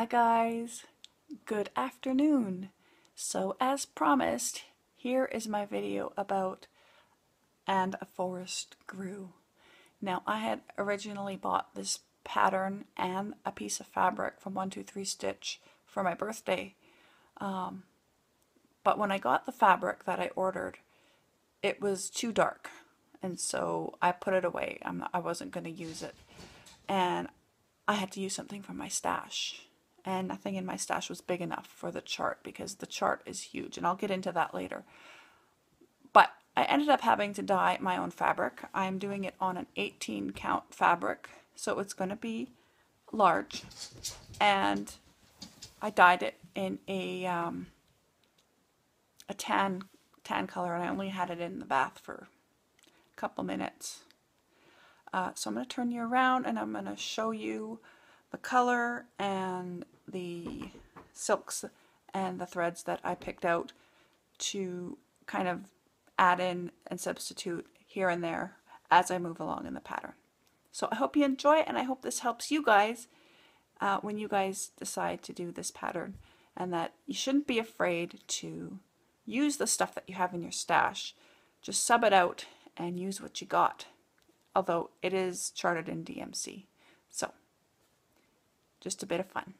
Hi guys, good afternoon. So as promised, here is my video about "And a Forest Grew." Now I had originally bought this pattern and a piece of fabric from 123 Stitch for my birthday. But when I got the fabric that I ordered, it was too dark, and so I put it away. I wasn't going to use it, and I had to use something from my stash, and nothing in my stash was big enough for the chart because the chart is huge, and I'll get into that later. But I ended up having to dye my own fabric. I'm doing it on an 18 count fabric, so it's going to be large, and I dyed it in a tan color, and I only had it in the bath for a couple minutes. So I'm going to turn you around and I'm going to show you the color and the silks and the threads that I picked out to kind of add in and substitute here and there as I move along in the pattern. So I hope you enjoy it, and I hope this helps you guys when you guys decide to do this pattern, and that you shouldn't be afraid to use the stuff that you have in your stash. Just sub it out and use what you got, although it is charted in DMC. So just a bit of fun.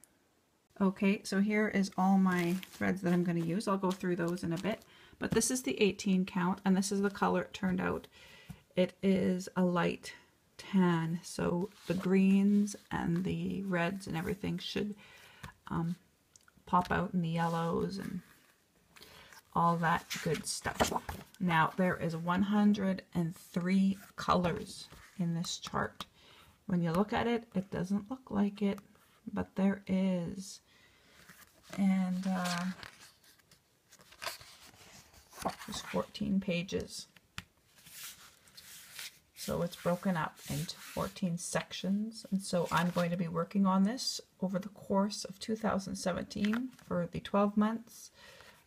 Okay, so here is all my threads that I'm going to use. I'll go through those in a bit, but this is the 18 count, and this is the color it turned out. It is a light tan, so the greens and the reds and everything should pop out in the yellows and all that good stuff. Now there is 103 colors in this chart. When you look at it, it doesn't look like it, but there is. And there's 14 pages. So it's broken up into 14 sections, and so I'm going to be working on this over the course of 2017 for the 12 months.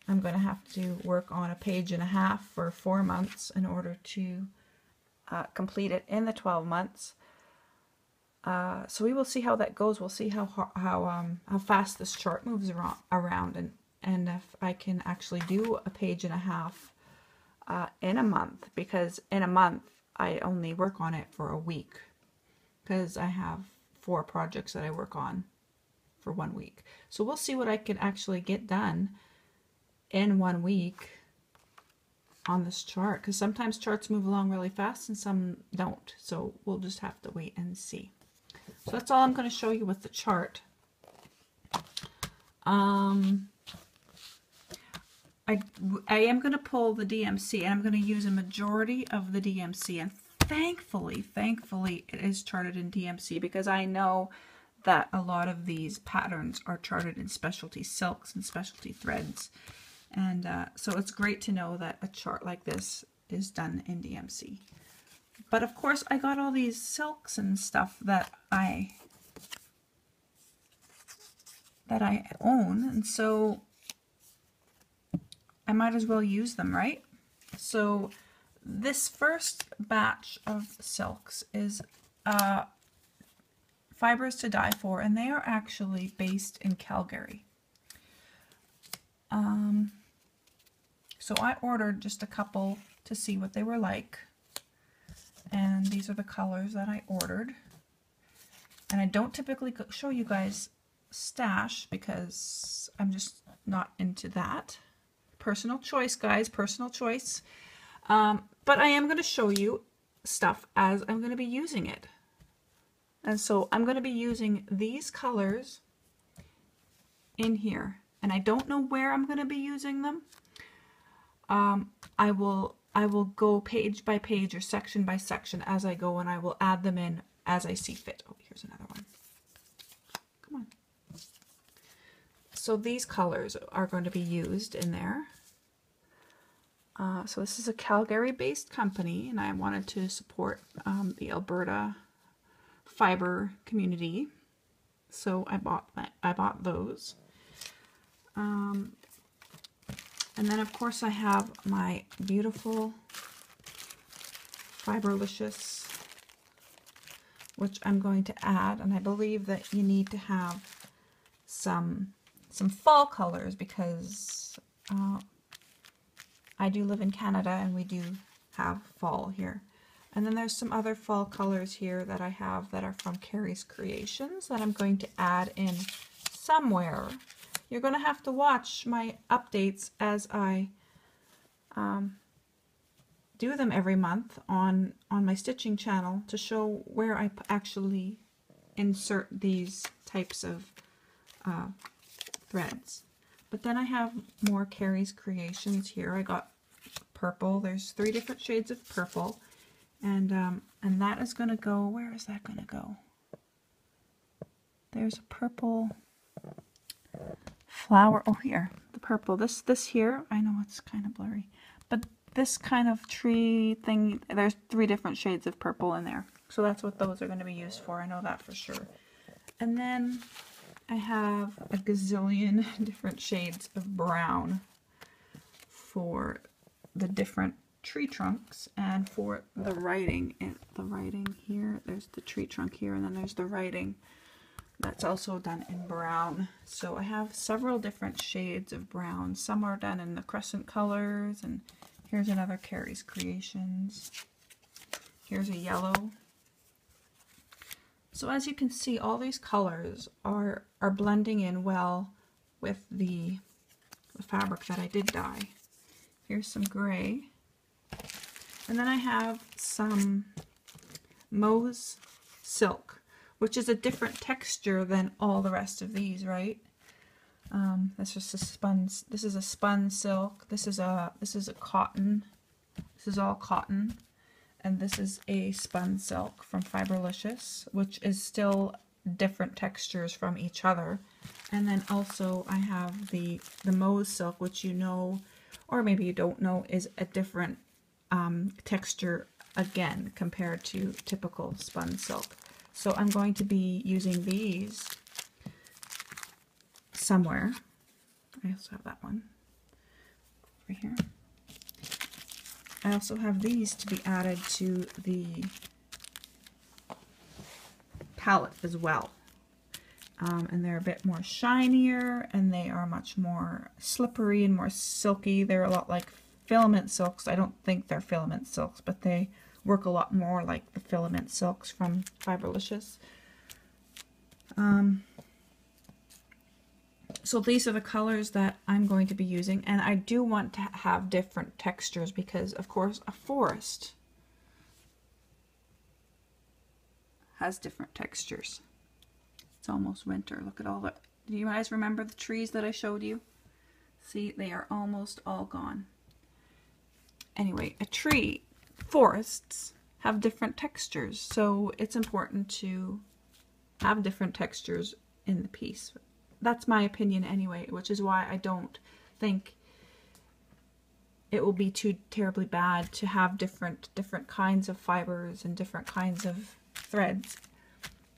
I'm going to have to work on a page and a half for 4 months in order to complete it in the 12 months. So we will see how that goes. We'll see how fast this chart moves around, and if I can actually do a page and a half in a month, because in a month I only work on it for a week, because I have 4 projects that I work on for 1 week. So we'll see what I can actually get done in 1 week on this chart, because sometimes charts move along really fast and some don't, so we'll just have to wait and see. So that's all I'm going to show you with the chart. I am going to pull the DMC, and I'm going to use a majority of the DMC, and thankfully it is charted in DMC, because I know that a lot of these patterns are charted in specialty silks and specialty threads, and so it's great to know that a chart like this is done in DMC. But of course I got all these silks and stuff that I own, and so I might as well use them, right? So this first batch of silks is Fibers to Die For, and they are actually based in Calgary. So I ordered just a couple to see what they were like, and these are the colors that I ordered. And I don't typically show you guys stash because I'm just not into that. Personal choice, guys, personal choice. But I am going to show you stuff as I'm going to be using it. And so I'm going to be using these colors in here, and I don't know where I'm going to be using them. I will go page by page or section by section as I go, and I will add them in as I see fit. Oh, here's another one. Come on. So these colors are going to be used in there. So this is a Calgary-based company, and I wanted to support the Alberta fiber community, so I bought those. And then of course I have my beautiful Fiberlicious, which I'm going to add, and I believe that you need to have some fall colors because I do live in Canada and we do have fall here. And then there's some other fall colors here that I have that are from Carrie's Creations that I'm going to add in somewhere. You're going to have to watch my updates as I do them every month on my stitching channel to show where I actually insert these types of threads. But then I have more Carrie's Creations here. I got purple. There's 3 different shades of purple. And that is going to go, where is that going to go? There's a purple flower. Oh, here, the purple. This here, I know it's kind of blurry, but this kind of tree thing, there's 3 different shades of purple in there. So that's what those are going to be used for. I know that for sure. And then I have a gazillion different shades of brown for the different tree trunks and for the writing. And the writing here, there's the tree trunk here, and then there's the writing that's also done in brown. So I have several different shades of brown. Some are done in the crescent colors, and here's another Carrie's Creations. Here's a yellow. So as you can see, all these colors are blending in well with the fabric that I did dye. Here's some gray. And then I have some Mauve silk, which is a different texture than all the rest of these, right? This is a spun. This is a spun silk. This is a cotton. This is all cotton, and this is a spun silk from Fiberlicious, which is still different textures from each other. And then also I have the Mauve silk, which you know, or maybe you don't know, is a different texture again compared to typical spun silk. So I'm going to be using these somewhere. I also have that one over here. I also have these to be added to the palette as well. And they're a bit more shinier, and they are much more slippery and more silky. They're a lot like filament silks. I don't think they're filament silks, but they work a lot more like the filament silks from Fiberlicious. So these are the colors that I'm going to be using, and I do want to have different textures because, of course, a forest has different textures. It's almost winter. Look at all the... Do you guys remember the trees that I showed you? See, they are almost all gone. Anyway, forests have different textures, so it's important to have different textures in the piece. That's my opinion anyway, which is why I don't think it will be too terribly bad to have different kinds of fibers and different kinds of threads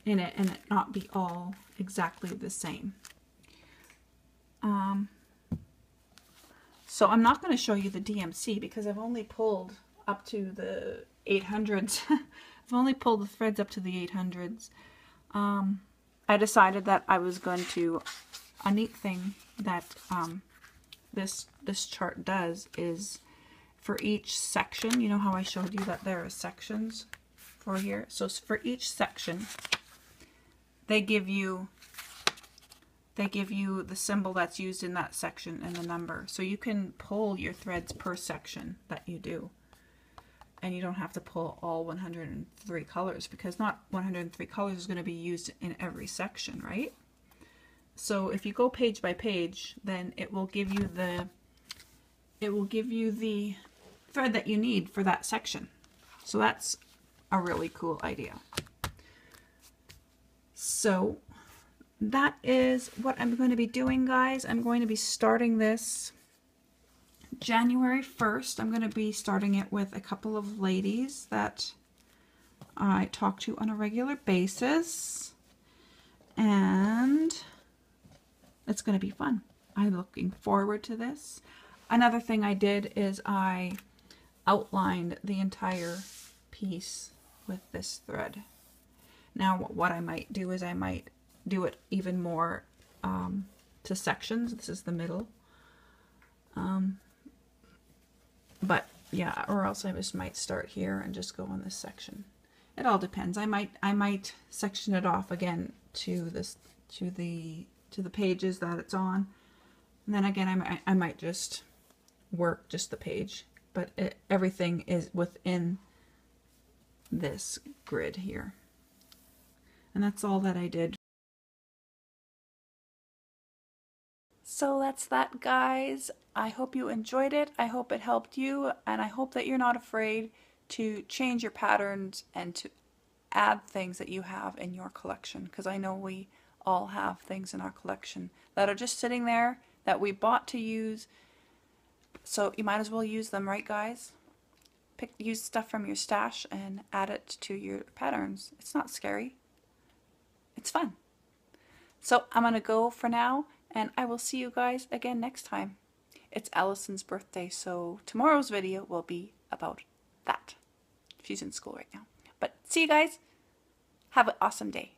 in it and it not be all exactly the same. So I'm not going to show you the DMC because I've only pulled up to the 800s. I've only pulled the threads up to the 800s. I decided that I was going to, a neat thing that this chart does is for each section, you know how I showed you that there are sections for here? So for each section, they give you the symbol that's used in that section and the number. So you can pull your threads per section that you do. And you don't have to pull all 103 colors because not 103 colors is going to be used in every section, right? So if you go page by page, then it will give you the thread that you need for that section. So that's a really cool idea. So that is what I'm going to be doing, guys. I'm going to be starting this January 1st. I'm going to be starting it with a couple of ladies that I talk to on a regular basis, and it's going to be fun. I'm looking forward to this. Another thing I did is I outlined the entire piece with this thread. Now what I might do is I might do it even more to sections. This is the middle. But yeah, or else I just might start here and just go on this section. It all depends. I might section it off again to the pages that it's on, and then again I might just work just the page. But everything is within this grid here, and that's all that I did. So that's that, guys. I hope you enjoyed it. I hope it helped you, and I hope that you're not afraid to change your patterns and to add things that you have in your collection, because I know we all have things in our collection that are just sitting there that we bought to use, so you might as well use them, right guys? Use stuff from your stash and add it to your patterns. It's not scary. It's fun. So I'm gonna go for now, and I will see you guys again next time. It's Allison's birthday, so tomorrow's video will be about that. She's in school right now. But see you guys. Have an awesome day.